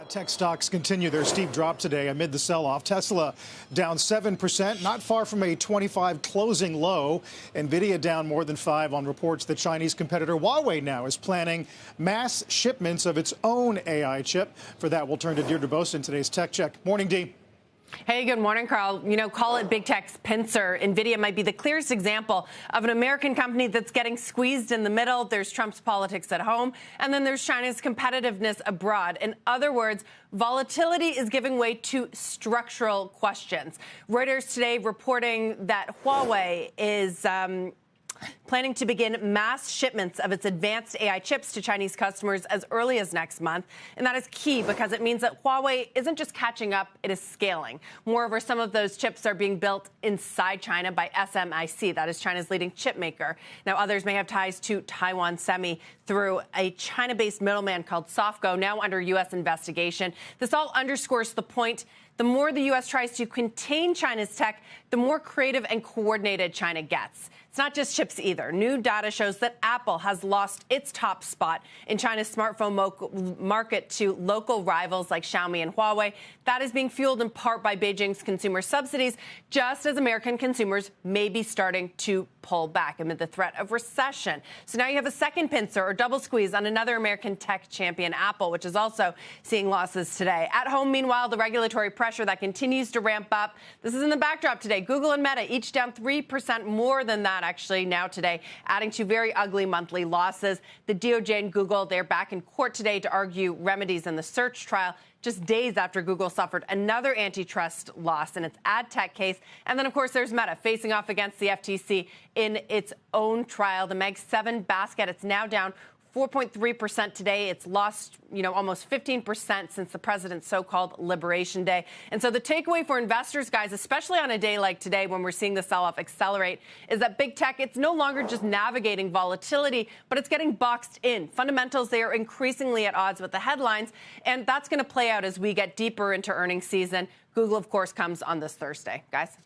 Tech stocks continue their steep drop today amid the sell-off. Tesla down 7%, not far from a 25 closing low. Nvidia down more than 5 on reports that Chinese competitor Huawei now is planning mass shipments of its own AI chip. For that, we'll turn to Deirdre Bosa in today's Tech Check. Morning, Dee. Hey, good morning, Carl. You know, call it big tech's pincer. Nvidia might be the clearest example of an American company that's getting squeezed in the middle. There's Trump's politics at home, and then there's China's competitiveness abroad. In other words, volatility is giving way to structural questions. Reuters today reporting that Huawei is planning to begin mass shipments of its advanced AI chips to Chinese customers as early as next month. And that is key because it means that Huawei isn't just catching up, it is scaling. Moreover, some of those chips are being built inside China by SMIC, that is China's leading chip maker. Now, others may have ties to Taiwan Semi through a China-based middleman called Sofco, now under U.S. investigation. This all underscores the point. The more the U.S. tries to contain China's tech, the more creative and coordinated China gets. It's not just chips either. New data shows that Apple has lost its top spot in China's smartphone market to local rivals like Xiaomi and Huawei. That is being fueled in part by Beijing's consumer subsidies, just as American consumers may be starting to pull back amid the threat of recession. So now you have a second pincer or double squeeze on another American tech champion, Apple, which is also seeing losses today. At home, meanwhile, the regulatory pressure that continues to ramp up. This is in the backdrop today. Google and Meta each down 3% more than that, actually, now today, adding to very ugly monthly losses. The DOJ and Google, they're back in court today to argue remedies in the search trial, just days after Google suffered another antitrust loss in its ad tech case. And then, of course, there's Meta facing off against the FTC in its own trial. The Meg 7 basket, it's now down 4.3% today. It's lost, almost 15% since the president's so-called Liberation Day. And so the takeaway for investors, guys, especially on a day like today when we're seeing the sell-off accelerate, is that big tech, it's no longer just navigating volatility, but it's getting boxed in. Fundamentals, they are increasingly at odds with the headlines, and that's going to play out as we get deeper into earnings season. Google, of course, comes on this Thursday. Guys?